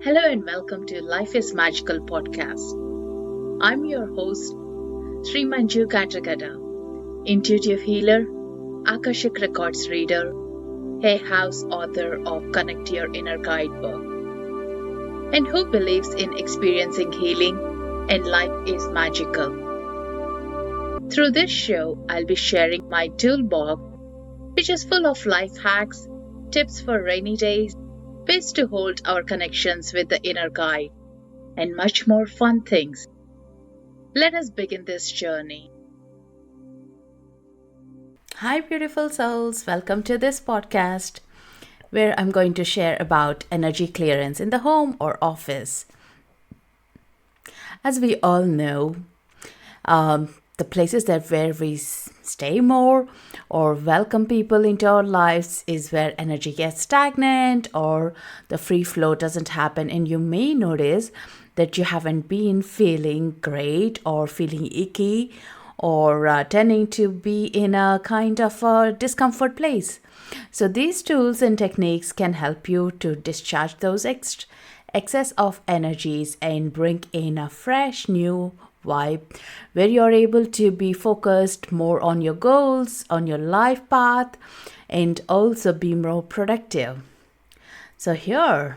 Hello and welcome to Life is Magical podcast. I'm your host, Srimanju Katragadda, intuitive healer, Akashic Records reader, Hay House author of Connect Your Inner Guidebook, and who believes in experiencing healing and life is magical. Through this show, I'll be sharing my toolbox, which is full of life hacks, tips for rainy days, ways to hold our connections with the inner guide, and much more fun things. Let us begin this journey. Hi, beautiful souls. Welcome to this podcast where I'm going to share about energy clearance in the home or office. As we all know, the places where we stay more or welcome people into our lives is where energy gets stagnant or the free flow doesn't happen, and you may notice that you haven't been feeling great or feeling icky or tending to be in a kind of a discomfort place. So these tools and techniques can help you to discharge those excess of energies and bring in a fresh new vibe where you're able to be focused more on your goals, on your life path, and also be more productive. So here,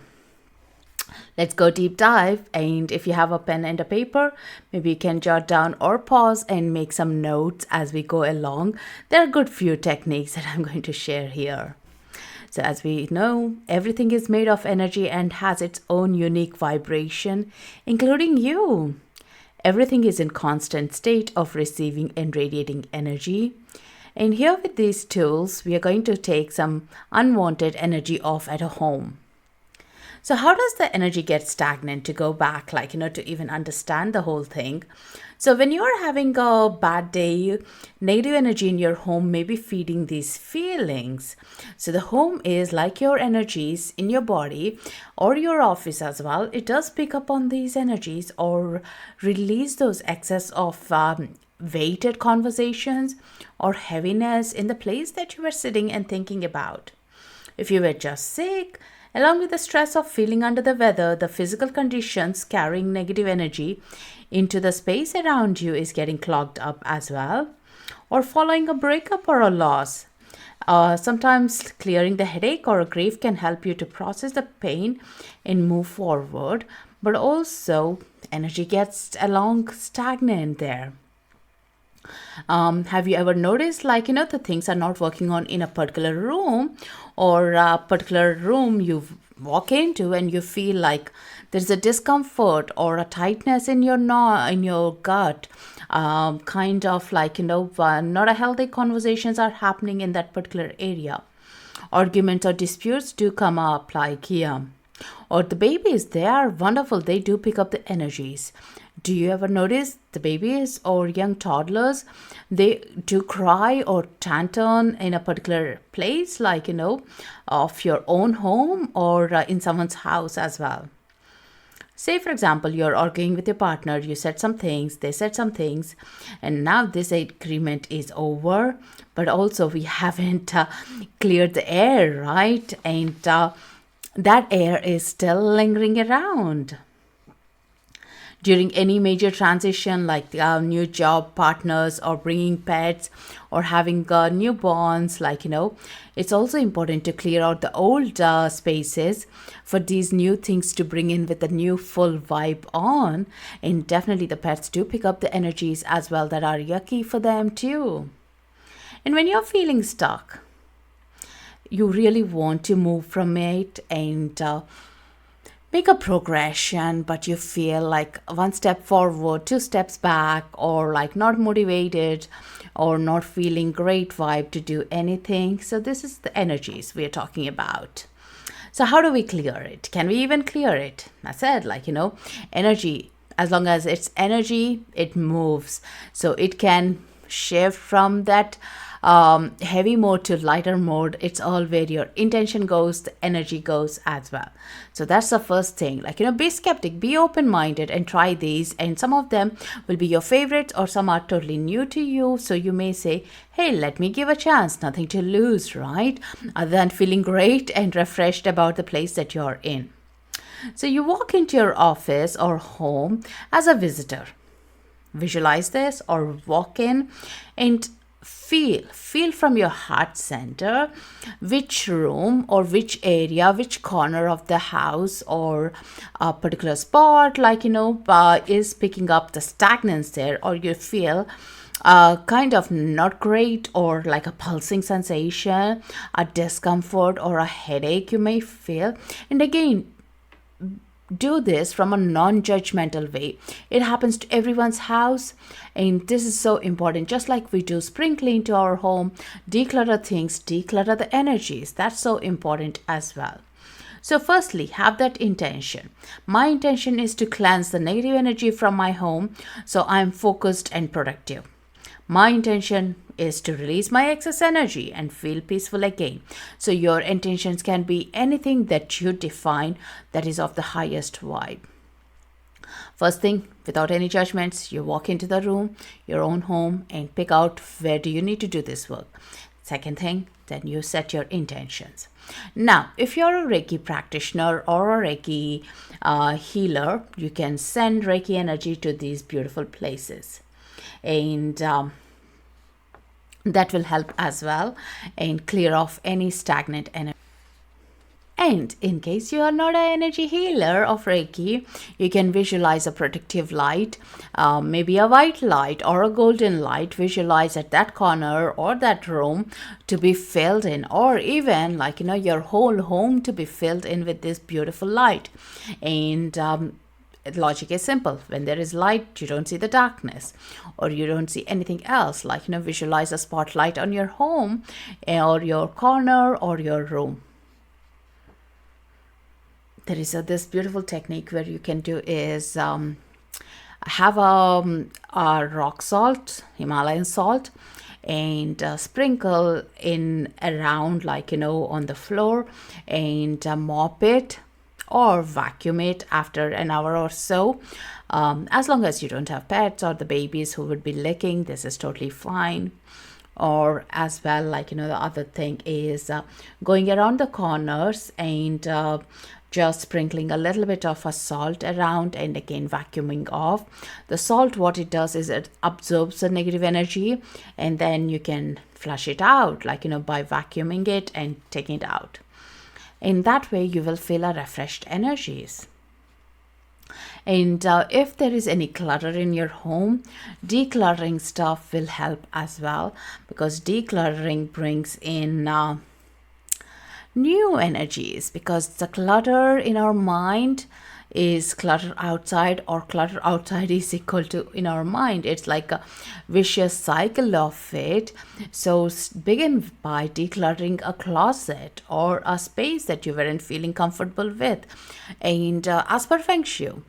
let's go deep dive, and if you have a pen and a paper, maybe you can jot down or pause and make some notes as we go along. There are a good few techniques that I'm going to share here. So as we know, everything is made of energy and has its own unique vibration, including you. Everything is in constant state of receiving and radiating energy. And here with these tools, we are going to take some unwanted energy off at a home. So how does the energy get stagnant to go back, to even understand the whole thing? So when you're having a bad day, negative energy in your home may be feeding these feelings. So the home is like your energies in your body or your office as well. It does pick up on these energies or release those excess of weighted conversations or heaviness in the place that you were sitting and thinking about. If you were just sick, along with the stress of feeling under the weather, the physical conditions carrying negative energy into the space around you is getting clogged up as well. Or following a breakup or a loss. Sometimes clearing the headache or a grief can help you to process the pain and move forward. But also, energy gets along stagnant there. Have you ever noticed the things are not working on in a particular room or a particular room you walk into and you feel like there's a discomfort or a tightness in your gut, not a healthy conversations are happening in that particular area. Arguments or disputes do come up or the babies, they are wonderful. They do pick up the energies. Do you ever notice the babies or young toddlers, they do cry or tantrum in a particular place, of your own home or in someone's house as well? Say, for example, you're arguing with your partner, you said some things, they said some things, and now this agreement is over, but also we haven't cleared the air, right? And that air is still lingering around. During any major transition like new job partners or bringing pets or having newborns, it's also important to clear out the old spaces for these new things to bring in with the new full vibe on. And definitely the pets do pick up the energies as well that are yucky for them too. And when you're feeling stuck, you really want to move from it and make a progression, but you feel like one step forward, two steps back, or not motivated or not feeling great vibe to do anything. So this is the energies we are talking about. So how do we clear it? Can we even clear it? I said, energy, as long as it's energy, it moves. So it can shift from that heavy mode to lighter mode. It's all where your intention goes, the energy goes as well. So that's the first thing. Be skeptic, be open-minded and try these. And some of them will be your favorites or some are totally new to you. So you may say, hey, let me give a chance, nothing to lose, right? Other than feeling great and refreshed about the place that you're in. So you walk into your office or home as a visitor. Visualize this or walk in and feel from your heart center which room or which area, which corner of the house or a particular spot, is picking up the stagnance there, or you feel kind of not great, or like a pulsing sensation, a discomfort, or a headache you may feel. And again, do this from a non-judgmental way. It happens to everyone's house, and this is so important. Just like we do spring clean to our home, declutter things, declutter the energies. That's so important as well. So firstly, have that intention. My intention is to cleanse the negative energy from my home, so I'm focused and productive. My intention is to release my excess energy and feel peaceful again. So your intentions can be anything that you define that is of the highest vibe. First thing, without any judgments, you walk into the room, your own home, and pick out where do you need to do this work. Second thing, then you set your intentions. Now, if you're a Reiki practitioner or a Reiki healer, you can send Reiki energy to these beautiful places. And that will help as well and clear off any stagnant energy. And in case you are not an energy healer of Reiki, you can visualize a protective light, maybe a white light or a golden light, visualize at that corner or that room to be filled in, or even your whole home to be filled in with this beautiful light. And logic is simple. When there is light, you don't see the darkness, or you don't see anything else. Visualize a spotlight on your home or your corner or your room. There is this beautiful technique where you can do is have a rock salt, Himalayan salt, and sprinkle in around on the floor, and mop it or vacuum it after an hour or so. As long as you don't have pets or the babies who would be licking, this is totally fine. Or as well, the other thing is going around the corners and just sprinkling a little bit of a salt around, and again vacuuming off. The salt, what it does is it absorbs the negative energy, and then you can flush it out by vacuuming it and taking it out. In that way, you will feel a refreshed energies. And if there is any clutter in your home, decluttering stuff will help as well, because decluttering brings in new energies, because the clutter in our mind is clutter outside, or clutter outside is equal to in our mind. It's like a vicious cycle of it. So begin by decluttering a closet or a space that you weren't feeling comfortable with. And as per Feng Shui,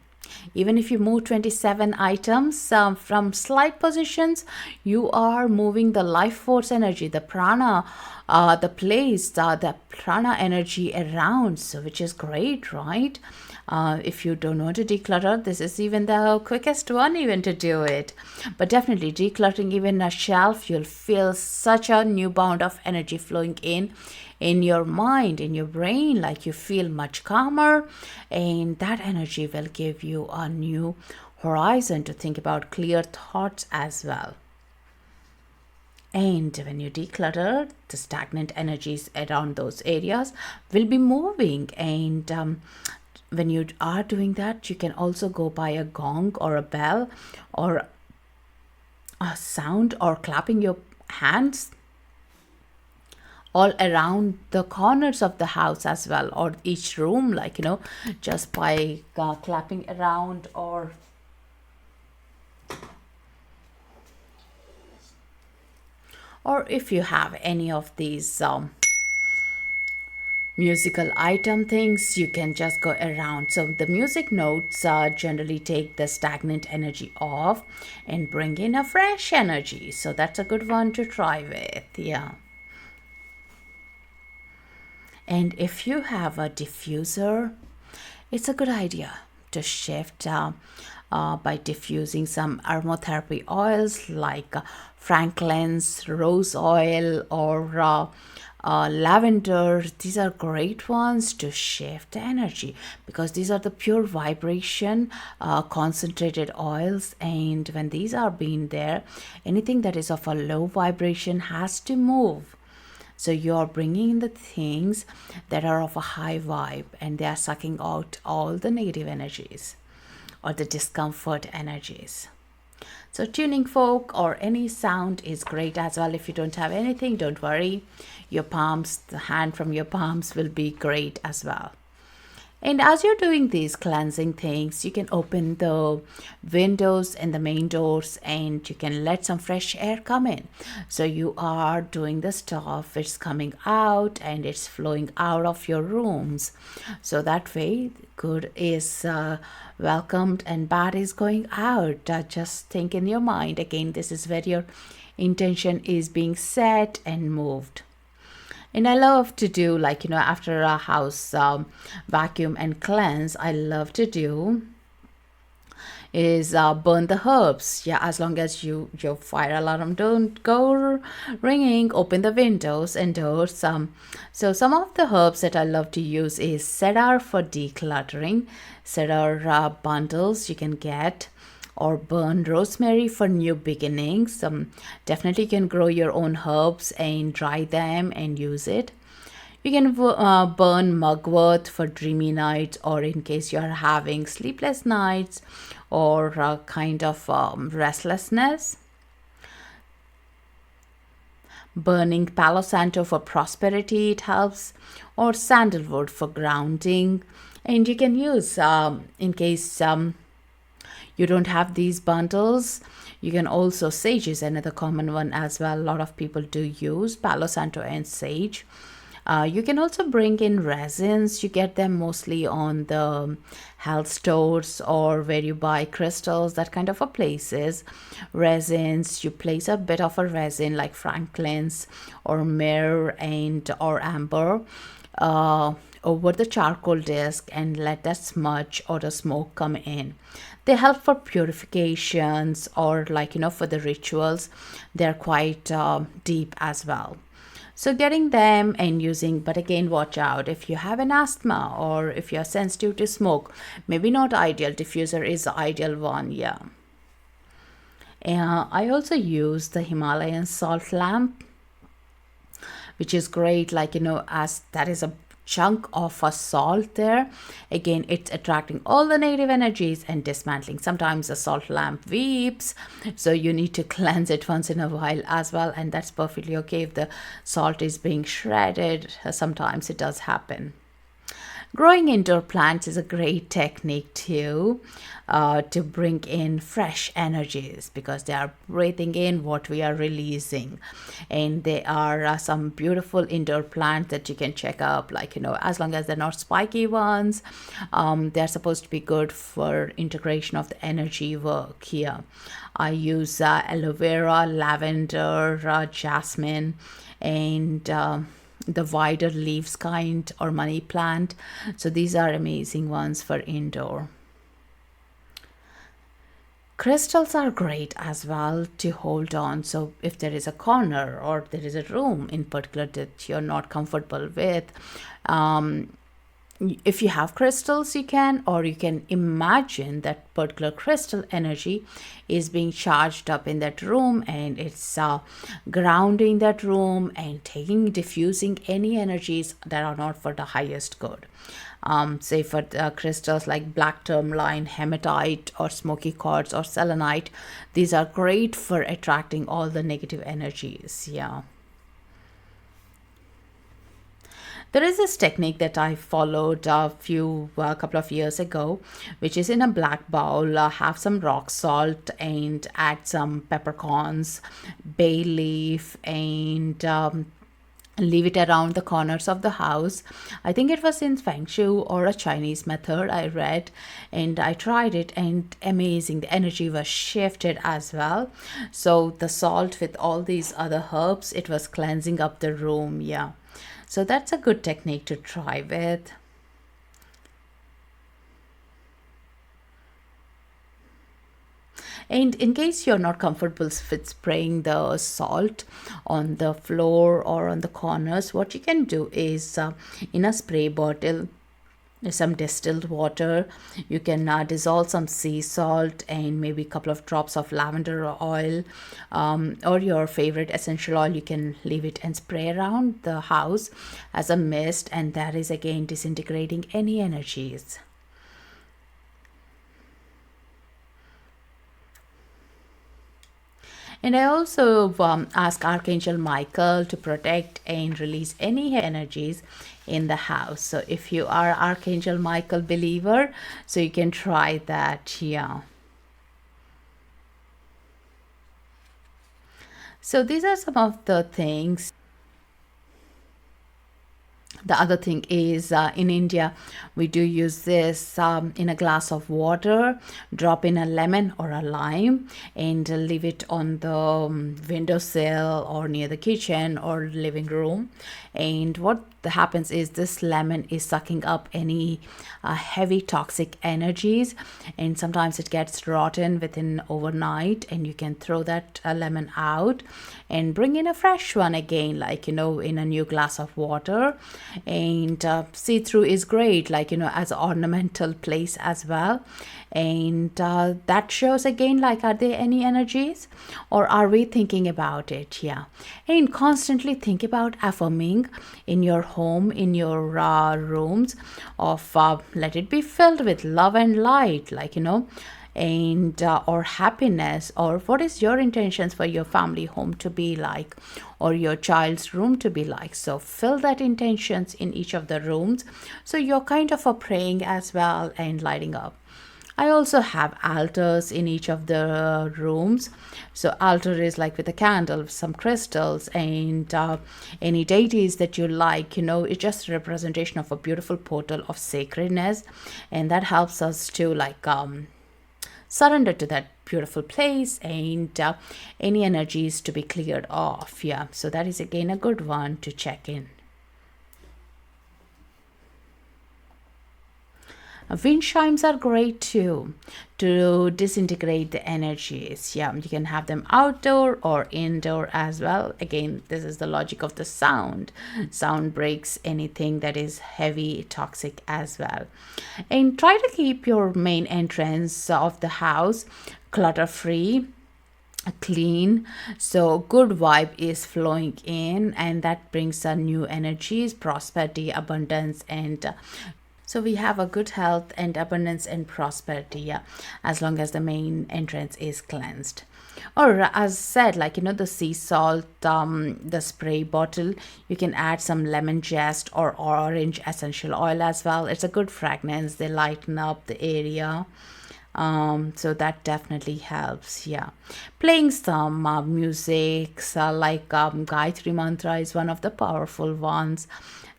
even if you move 27 items from slight positions, you are moving the life force energy, the prana, the prana energy around, so which is great, right? If you don't want to declutter, this is even the quickest one even to do it. But definitely decluttering even a shelf, you'll feel such a new bound of energy flowing in your mind, in your brain, like you feel much calmer, and that energy will give you a new horizon to think about clear thoughts as well. And when you declutter, the stagnant energies around those areas will be moving. And when you are doing that, you can also go by a gong or a bell or a sound, or clapping your hands all around the corners of the house as well, or each room, just by clapping around. Or if you have any of these musical item things, you can just go around. So the music notes generally take the stagnant energy off and bring in a fresh energy. So that's a good one to try with. Yeah. And if you have a diffuser, it's a good idea to shift by diffusing some aromatherapy oils like Franklin's rose oil, or lavender. These are great ones to shift the energy because these are the pure vibration concentrated oils, and when these are being there, anything that is of a low vibration has to move. So you're bringing in the things that are of a high vibe, and they are sucking out all the negative energies or the discomfort energies. So tuning fork or any sound is great as well. If you don't have anything, don't worry. Your palms, the hand from your palms will be great as well. And as you're doing these cleansing things, you can open the windows and the main doors, and you can let some fresh air come in. So you are doing the stuff, it's coming out and it's flowing out of your rooms. So that way, good is welcomed and bad is going out. Just think in your mind. Again, this is where your intention is being set and moved. And I love to do, like, after a house vacuum and cleanse, I love to do is burn the herbs. Yeah, as long as your fire alarm don't go ringing, open the windows and doors. So some of the herbs that I love to use is cedar for decluttering, cedar bundles you can get, or burn rosemary for new beginnings. Definitely you can grow your own herbs and dry them and use it. You can burn mugwort for dreamy nights, or in case you are having sleepless nights or kind of restlessness. Burning Palo Santo for prosperity, it helps, or sandalwood for grounding. And you can use, in case you don't have these bundles, you can also, sage is another common one as well. A lot of people do use Palo Santo and sage. You can also bring in resins. You get them mostly on the health stores or where you buy crystals, that kind of a places. Resins, you place a bit of a resin like Franklin's or myrrh and or amber over the charcoal disc and let that smudge or the smoke come in. They help for purifications or, like, for the rituals. They're quite deep as well. So getting them and using, but again, watch out if you have an asthma or if you're sensitive to smoke, maybe not ideal. Diffuser is the ideal one, yeah. And I also use the Himalayan salt lamp, which is great, like, as that is a chunk of a salt there. Again, it's attracting all the negative energies and dismantling. Sometimes the salt lamp weeps, so you need to cleanse it once in a while as well, and that's perfectly okay if the salt is being shredded. Sometimes it does happen. Growing indoor plants is a great technique too, to bring in fresh energies because they are breathing in what we are releasing. And there are some beautiful indoor plants that you can check up, like, as long as they're not spiky ones, they're supposed to be good for integration of the energy work here. I use aloe vera, lavender, jasmine, and the wider leaves kind or money plant. So these are amazing ones for indoor. Crystals are great as well to hold on. So if there is a corner or there is a room in particular that you're not comfortable with, if you have crystals, you can, or you can imagine that particular crystal energy is being charged up in that room, and it's grounding that room and diffusing any energies that are not for the highest good. Say for crystals like black tourmaline, hematite, or smoky quartz or selenite, these are great for attracting all the negative energies. Yeah. There is this technique that I followed a couple of years ago, which is in a black bowl, have some rock salt and add some peppercorns, bay leaf, and leave it around the corners of the house. I think it was in Feng Shui or a Chinese method I read, and I tried it, and amazing. The energy was shifted as well. So the salt with all these other herbs, it was cleansing up the room. Yeah. So that's a good technique to try with. And in case you're not comfortable with spraying the salt on the floor or on the corners, what you can do is in a spray bottle, some distilled water, you can dissolve some sea salt and maybe a couple of drops of lavender oil, or your favorite essential oil. You can leave it and spray around the house as a mist, and that is again disintegrating any energies. And I also ask Archangel Michael to protect and release any energies in the house. So if you are Archangel Michael believer, so you can try that. Yeah. So these are some of the things. The other thing is, in India, we do use this in a glass of water, drop in a lemon or a lime, and leave it on the windowsill or near the kitchen or living room. And what happens is this lemon is sucking up any heavy toxic energies, and sometimes it gets rotten within overnight, and you can throw that lemon out and bring in a fresh one again, like in a new glass of water. And see-through is great, like as an ornamental place as well. And that shows again, like, are there any energies or are we thinking about it? Yeah. And constantly think about affirming in your home, in your rooms, of let it be filled with love and light, like and or happiness, or what is your intentions for your family home to be like, or your child's room to be like. So fill that intentions in each of the rooms, so you're kind of praying as well and lighting up. I also have altars in each of the rooms. So altar is like with a candle, some crystals, and any deities that you like. It's just a representation of a beautiful portal of sacredness, and that helps us to like surrender to that beautiful place, and any energies to be cleared off. Yeah, so that is again a good one to check in. Wind chimes are great too to disintegrate the energies. Yeah, you can have them outdoor or indoor as well. Again, this is the logic of the sound. Sound breaks anything that is heavy, toxic as well. And try to keep your main entrance of the house clutter free, clean, so good vibe is flowing in, and that brings new energies, prosperity, abundance, and so we have a good health and abundance and prosperity, yeah, as long as the main entrance is cleansed. Or as said, like the sea salt, the spray bottle, you can add some lemon zest or orange essential oil as well. It's a good fragrance. They lighten up the area. So that definitely helps. Yeah, playing some music, like Gayatri mantra is one of the powerful ones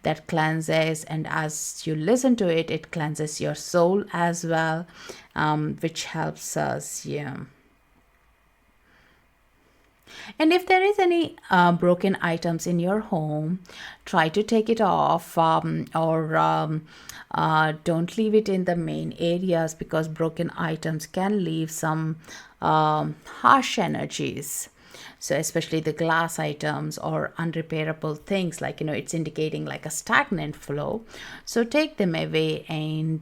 that cleanses, and as you listen to it, it cleanses your soul as well, which helps us. Yeah. And if there is any broken items in your home, try to take it off, or don't leave it in the main areas, because broken items can leave some harsh energies. So especially the glass items or unrepairable things, like it's indicating like a stagnant flow. So take them away and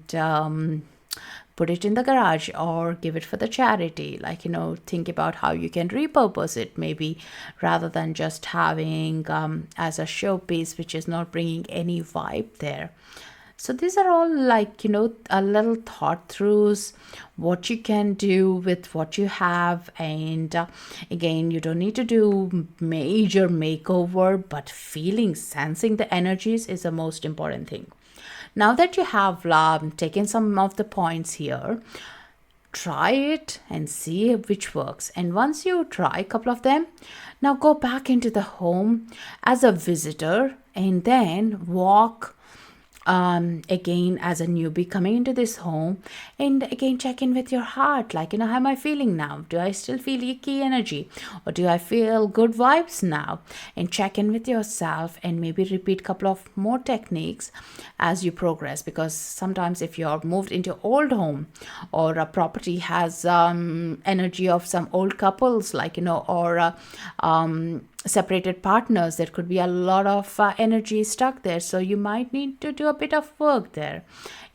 put it in the garage or give it for the charity. Like think about how you can repurpose it, maybe, rather than just having as a showpiece, which is not bringing any vibe there. So these are all like a little thought throughs, what you can do with what you have. And again, you don't need to do major makeover, but feeling, sensing the energies is the most important thing. Now that you have taken some of the points here, try it and see which works. And once you try a couple of them, now go back into the home as a visitor and then walk again as a newbie coming into this home, and again check in with your heart, like, how am I feeling now? Do I still feel icky energy, or do I feel good vibes now? And check in with yourself, and maybe repeat a couple of more techniques as you progress, because sometimes if you're moved into old home, or a property has energy of some old couples, like, or separated partners, there could be a lot of energy stuck there, so you might need to do a bit of work there,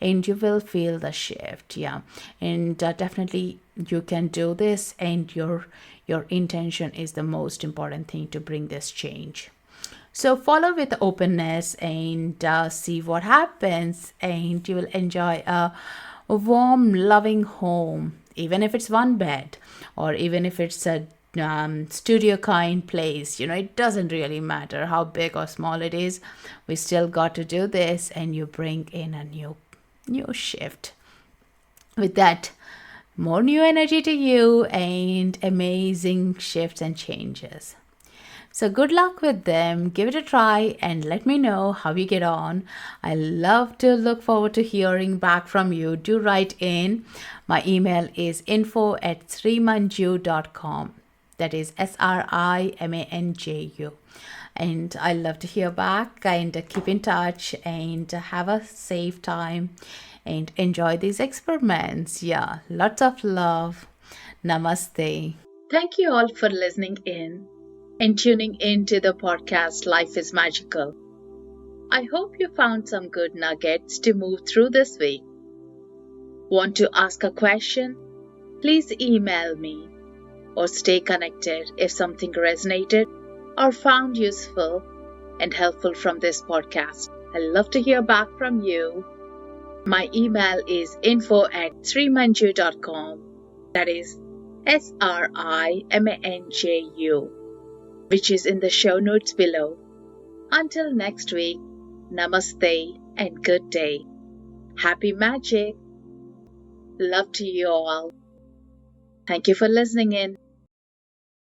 and you will feel the shift. Yeah, and definitely you can do this, and your intention is the most important thing to bring this change. So follow with openness, and see what happens, and you will enjoy a warm loving home, even if it's one bed, or even if it's a studio kind place. It doesn't really matter how big or small it is. We still got to do this, and you bring in a new shift. With that, more new energy to you, and amazing shifts and changes. So good luck with them. Give it a try and let me know how you get on. I love to look forward to hearing back from you. Do write in. My email is info@srimanju.com. That is SRIMANJU. And I love to hear back, and keep in touch, and have a safe time, and enjoy these experiments. Yeah, lots of love. Namaste. Thank you all for listening in and tuning in to the podcast Life is Magical. I hope you found some good nuggets to move through this week. Want to ask a question? Please email me, or stay connected if something resonated or found useful and helpful from this podcast. I love to hear back from you. My email is info@srimanju.com. That is SRIMANJU, which is in the show notes below. Until next week, namaste and good day. Happy magic. Love to you all. Thank you for listening in.